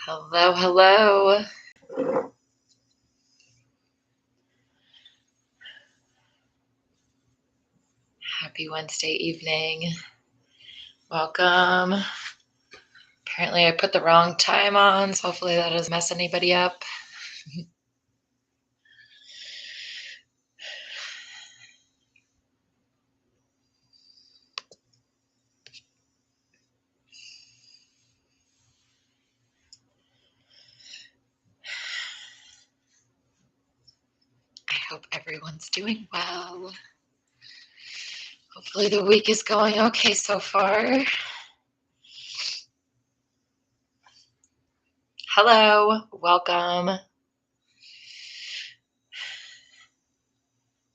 Hello, hello. Happy Wednesday evening. Welcome. Apparently I put the wrong time on, so hopefully that doesn't mess anybody up. I hope everyone's doing well. Hopefully the week is going okay so far. Hello, welcome.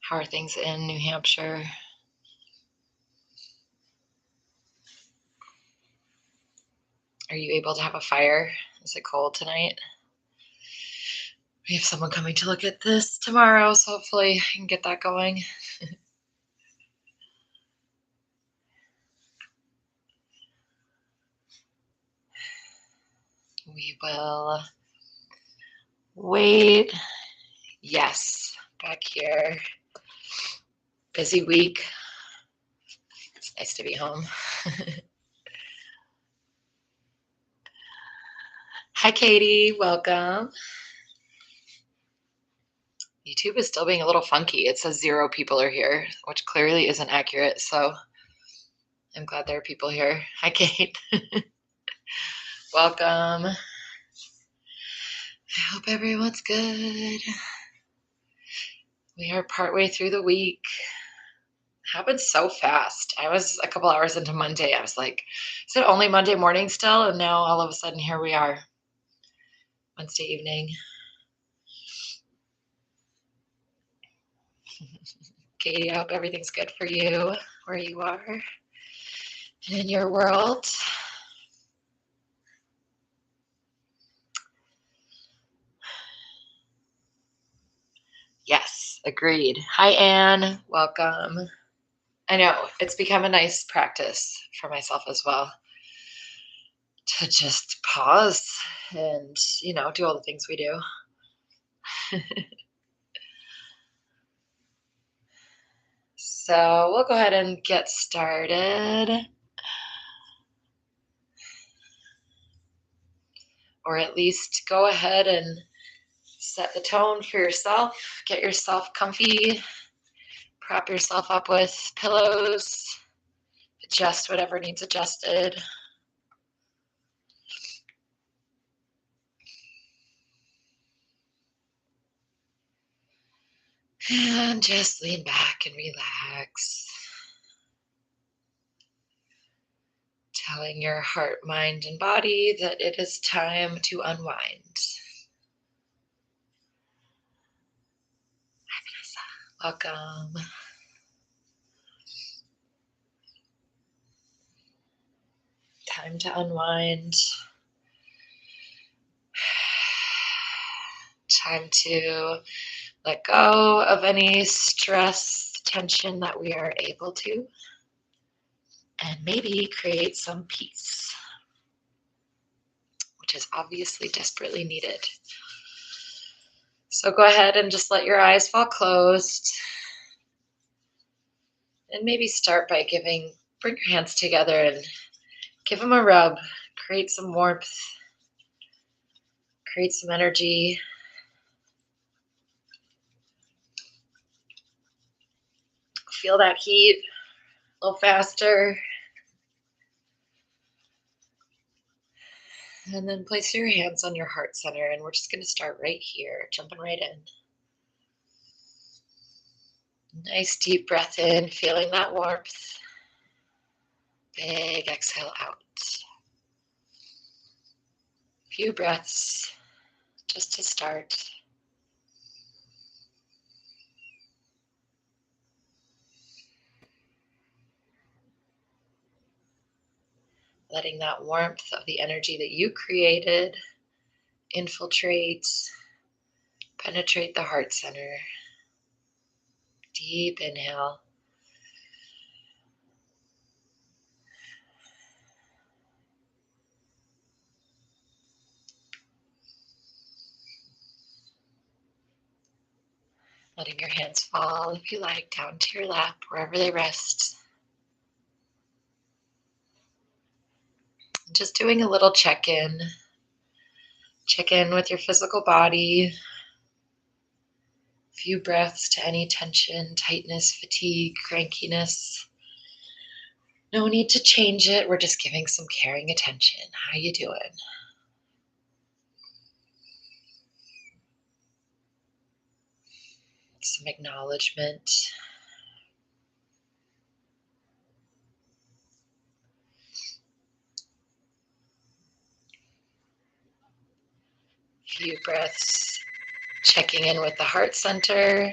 How are things in New Hampshire? Are you able to have a fire? Is it cold tonight? We have someone coming to look at this tomorrow, so hopefully I can get that going. We will wait. Yes, back here. Busy week. It's nice to be home. Hi, Katie. Welcome. YouTube is still being a little funky. It says 0 people are here, which clearly isn't accurate. So I'm glad there are people here. Hi, Kate. Welcome. I hope everyone's good. We are partway through the week. It happened so fast. I was a couple hours into Monday. I was like, is it only Monday morning still? And now all of a sudden here we are. Wednesday evening. Katie, I hope everything's good for you where you are and in your world. Yes, agreed. Hi, Anne. Welcome. I know it's become a nice practice for myself as well to just pause and, do all the things we do. So we'll go ahead and get started. Or at least go ahead and set the tone for yourself. Get yourself comfy. Prop yourself up with pillows. Adjust whatever needs adjusted. And just lean back and relax. Telling your heart, mind, and body that it is time to unwind. Hi, Vanessa. Welcome. Time to unwind. Time to let go of any stress, tension that we are able to, and maybe create some peace, which is obviously desperately needed. So go ahead and just let your eyes fall closed. And maybe start by bring your hands together and give them a rub. Create some warmth. Create some energy. Feel that heat a little faster. And then place your hands on your heart center, and we're just going to start right here, jumping right in. Nice deep breath in, feeling that warmth. Big exhale out. Few breaths just to start. Letting that warmth of the energy that you created infiltrate, penetrate the heart center. Deep inhale. Letting your hands fall, if you like, down to your lap, wherever they rest. Just doing a little check-in. Check in with your physical body. A few breaths to any tension, tightness, fatigue, crankiness. No need to change it. We're just giving some caring attention. How you doing? Some acknowledgement. Few breaths, checking in with the heart center.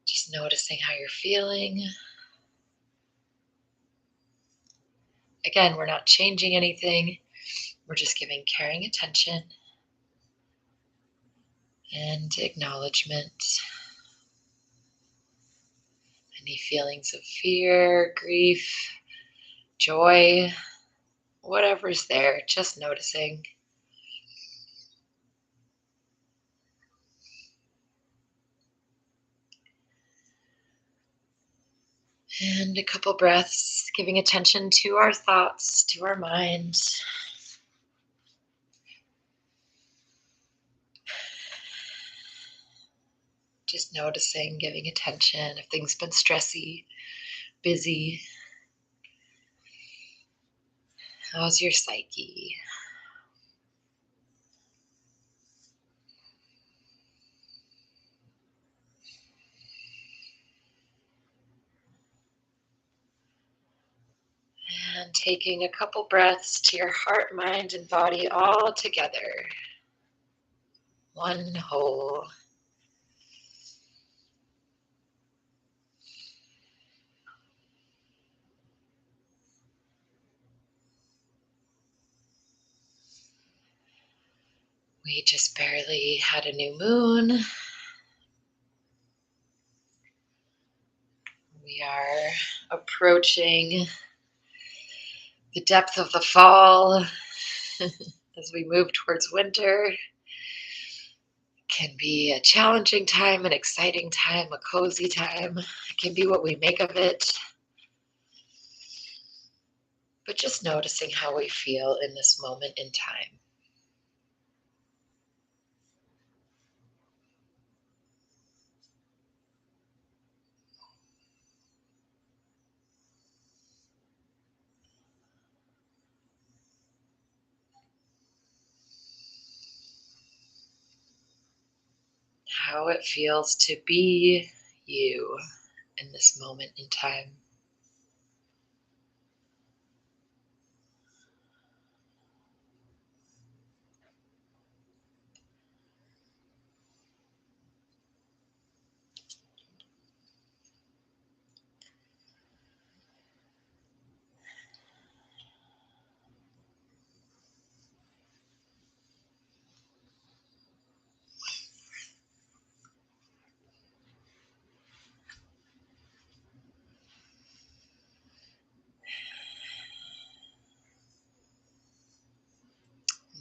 Just noticing how you're feeling. Again, we're not changing anything. We're just giving caring attention and acknowledgement. Any feelings of fear, grief, joy, whatever's there, just noticing. And a couple breaths, giving attention to our thoughts, to our mind. Just noticing, giving attention if things been stressy, busy. How's your psyche? And taking a couple breaths to your heart, mind, and body all together. One whole. We just barely had a new moon. We are approaching the depth of the fall as we move towards winter. Can be a challenging time, an exciting time, a cozy time. It can be what we make of it. But just noticing how we feel in this moment in time. How it feels to be you in this moment in time.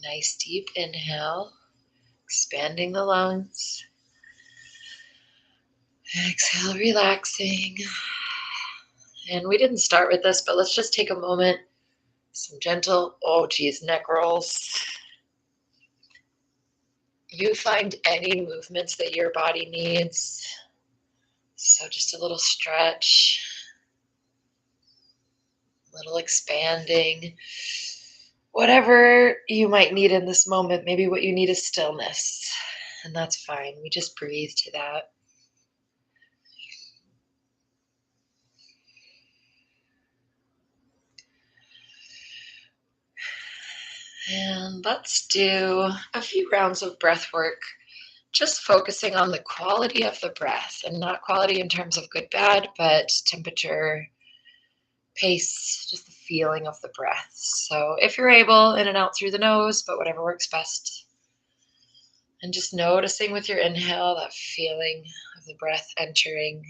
Nice deep inhale, expanding the lungs. Exhale, relaxing. And we didn't start with this, but let's just take a moment. Some gentle, neck rolls. You find any movements that your body needs. So just a little stretch, a little expanding. Whatever you might need in this moment, maybe what you need is stillness. And that's fine. We just breathe to that. And let's do a few rounds of breath work, just focusing on the quality of the breath, and not quality in terms of good, bad, but temperature, pace, just the feeling of the breath. So if you're able, in and out through the nose, but whatever works best. And just noticing with your inhale, that feeling of the breath entering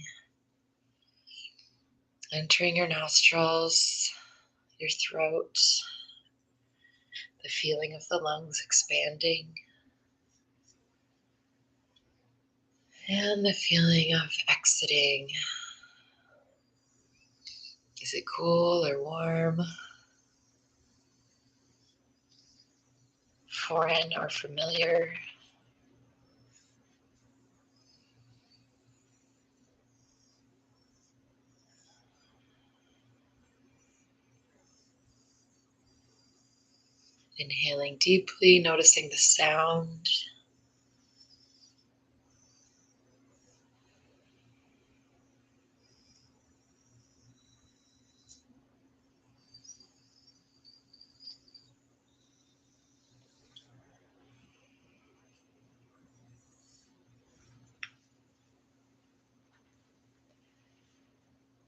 your nostrils, your throat, the feeling of the lungs expanding. And the feeling of exiting. Is it cool or warm? Foreign or familiar? Inhaling deeply, noticing the sound.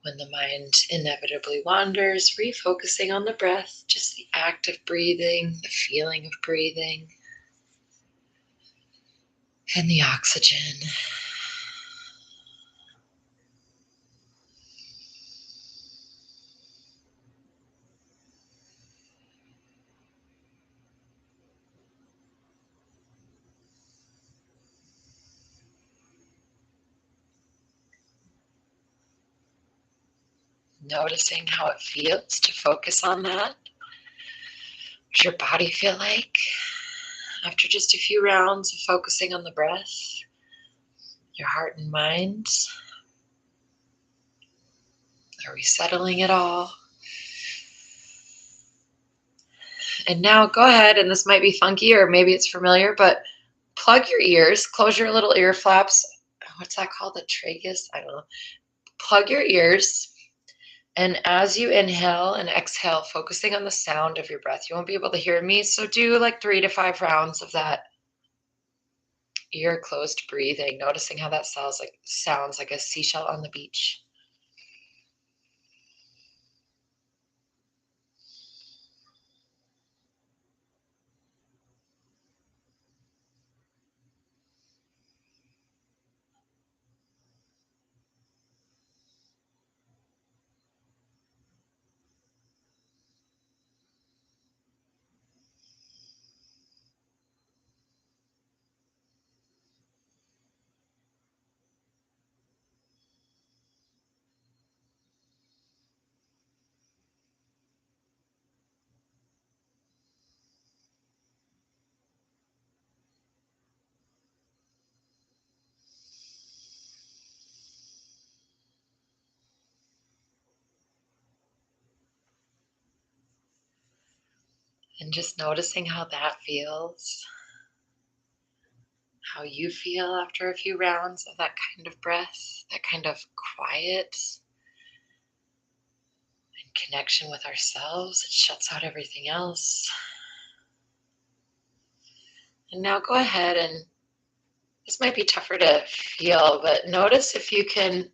When the mind inevitably wanders, refocusing on the breath, just the act of breathing, the feeling of breathing, and the oxygen. Noticing how it feels to focus on that. What does your body feel like after just a few rounds of focusing on the breath, your heart and mind? Are we settling it all? And now go ahead, and this might be funky or maybe it's familiar, but plug your ears, close your little ear flaps. What's that called? The tragus? I don't know. Plug your ears. And as you inhale and exhale, focusing on the sound of your breath, you won't be able to hear me. So do like 3 to 5 rounds of that ear closed breathing, noticing how that sounds like a seashell on the beach. And just noticing how that feels, how you feel after a few rounds of that kind of breath, that kind of quiet and connection with ourselves. It shuts out everything else. And now go ahead, and this might be tougher to feel, but notice if you can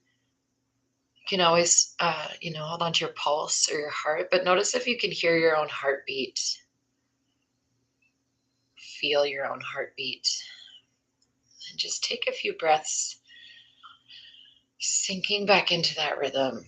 always, hold on to your pulse or your heart, but notice if you can hear your own heartbeat, feel your own heartbeat. And just take a few breaths, sinking back into that rhythm.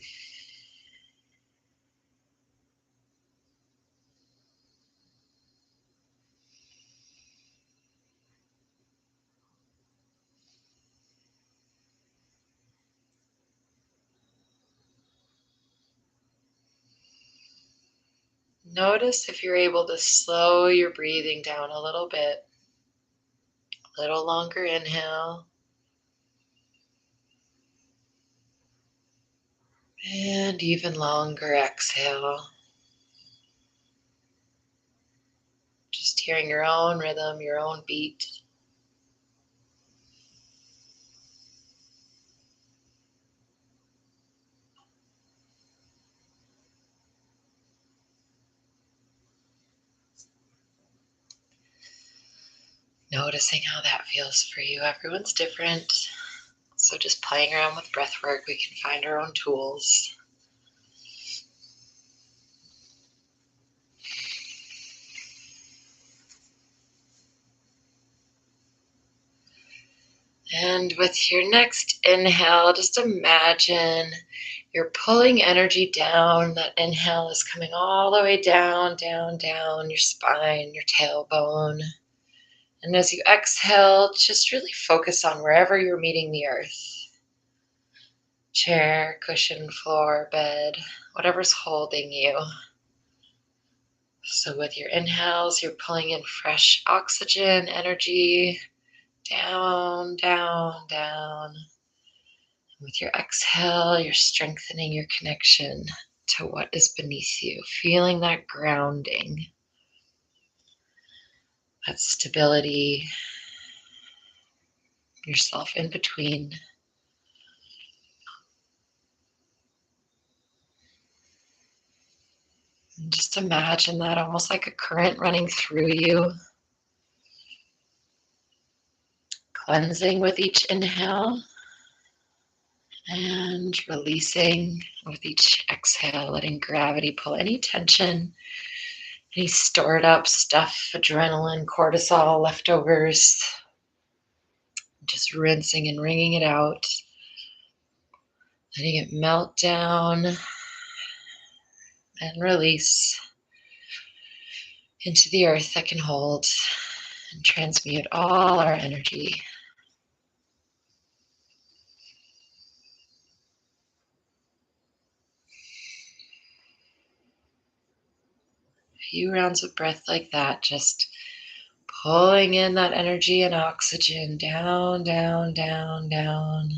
Notice if you're able to slow your breathing down a little bit. A little longer inhale. And even longer exhale. Just hearing your own rhythm, your own beat. Noticing how that feels for you. Everyone's different. So just playing around with breath work, we can find our own tools. And with your next inhale, just imagine you're pulling energy down. That inhale is coming all the way down, down, down your spine, your tailbone. And as you exhale, just really focus on wherever you're meeting the earth. Chair, cushion, floor, bed, whatever's holding you. So with your inhales, you're pulling in fresh oxygen, energy, down, down, down. With your exhale, you're strengthening your connection to what is beneath you, feeling that grounding, that stability, yourself in between. And just imagine that almost like a current running through you, cleansing with each inhale and releasing with each exhale, letting gravity pull any tension, any stored up stuff, adrenaline, cortisol, leftovers, just rinsing and wringing it out, letting it melt down and release into the earth that can hold and transmute all our energy. A few rounds of breath like that, just pulling in that energy and oxygen down, down, down, down.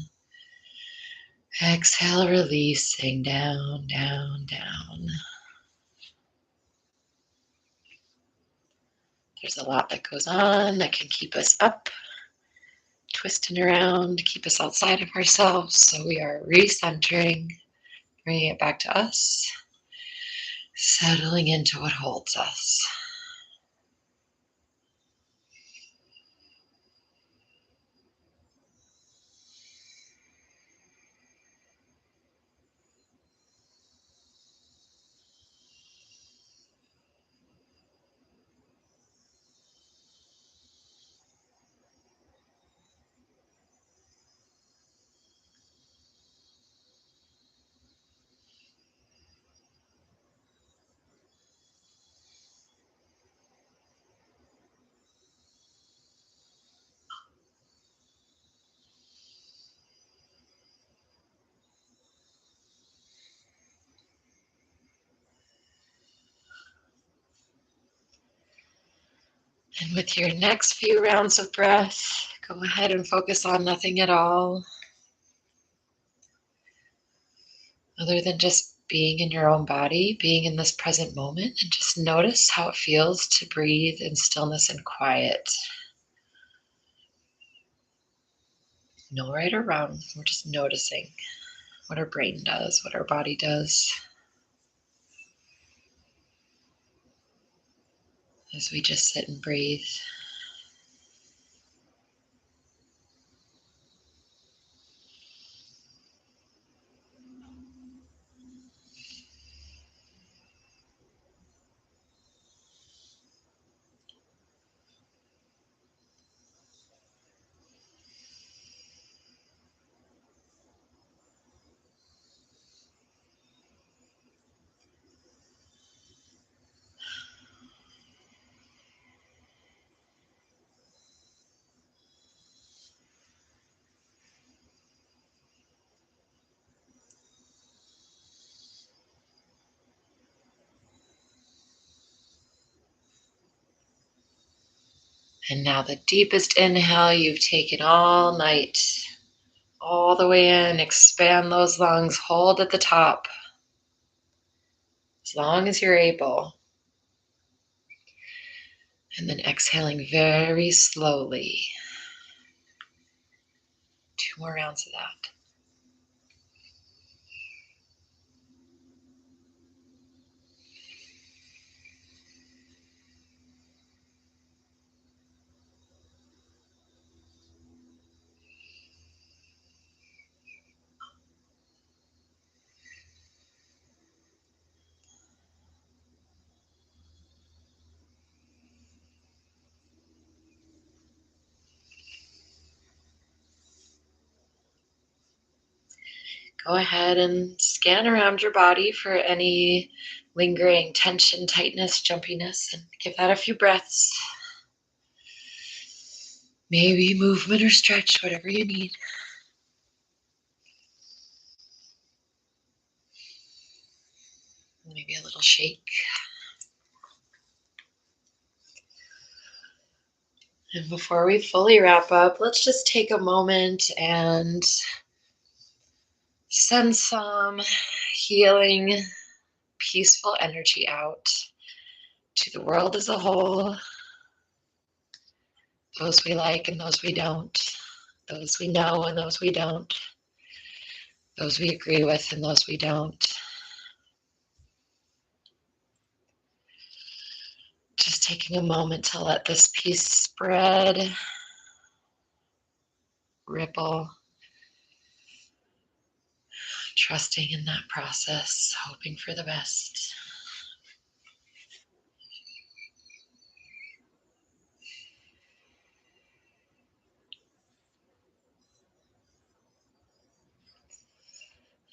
Exhale, releasing down, down, down. There's a lot that goes on that can keep us up, twisting around, keep us outside of ourselves. So we are recentering, bringing it back to us, settling into what holds us. And with your next few rounds of breath, go ahead and focus on nothing at all other than just being in your own body, being in this present moment, and just notice how it feels to breathe in stillness and quiet. No right or wrong, we're just noticing what our brain does, what our body does, as we just sit and breathe. And now the deepest inhale you've taken all night, all the way in, expand those lungs, hold at the top as long as you're able. And then exhaling very slowly. 2 more rounds of that. Go ahead and scan around your body for any lingering tension, tightness, jumpiness, and give that a few breaths. Maybe movement or stretch, whatever you need. Maybe a little shake. And before we fully wrap up, let's just take a moment and send some healing, peaceful energy out to the world as a whole. Those we like and those we don't. Those we know and those we don't. Those we agree with and those we don't. Just taking a moment to let this peace spread, ripple, trusting in that process, hoping for the best.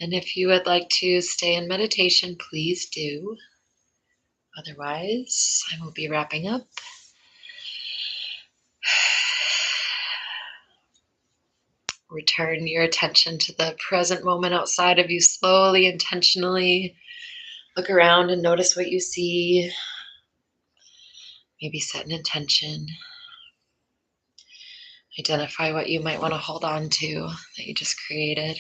And if you would like to stay in meditation, please do. Otherwise, I will be wrapping up. Return your attention to the present moment outside of you slowly, intentionally. Look around and notice what you see. Maybe set an intention. Identify what you might want to hold on to that you just created.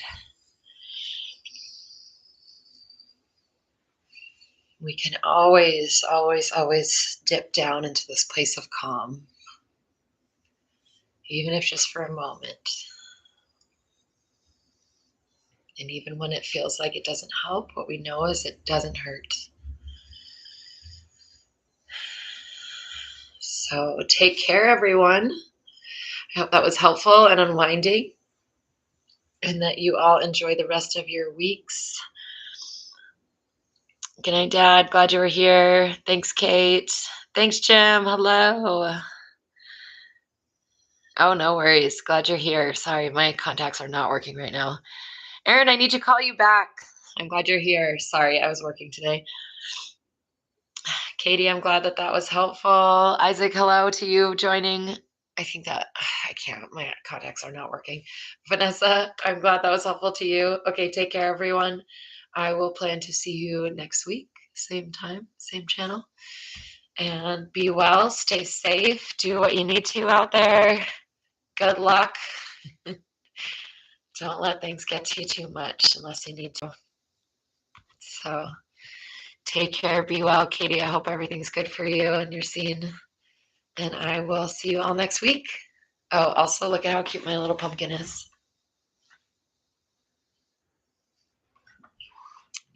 We can always, always, always dip down into this place of calm, even if just for a moment. And even when it feels like it doesn't help, what we know is it doesn't hurt. So take care, everyone. I hope that was helpful and unwinding, and that you all enjoy the rest of your weeks. Good night, Dad. Glad you were here. Thanks, Kate. Thanks, Jim. Hello. Oh, no worries. Glad you're here. Sorry, my contacts are not working right now. Erin, I need to call you back. I'm glad you're here. Sorry, I was working today. Katie, I'm glad that was helpful. Isaac, hello to you joining. I think that I can't. My contacts are not working. Vanessa, I'm glad that was helpful to you. Okay, take care, everyone. I will plan to see you next week, same time, same channel. And be well, stay safe, do what you need to out there. Good luck. Don't let things get to you too much unless you need to. So take care, be well. Katie, I hope everything's good for you and your scene. And I will see you all next week. Oh, also look at how cute my little pumpkin is.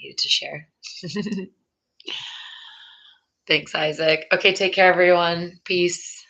Needed to share. Thanks, Isaac. Okay, take care, everyone. Peace.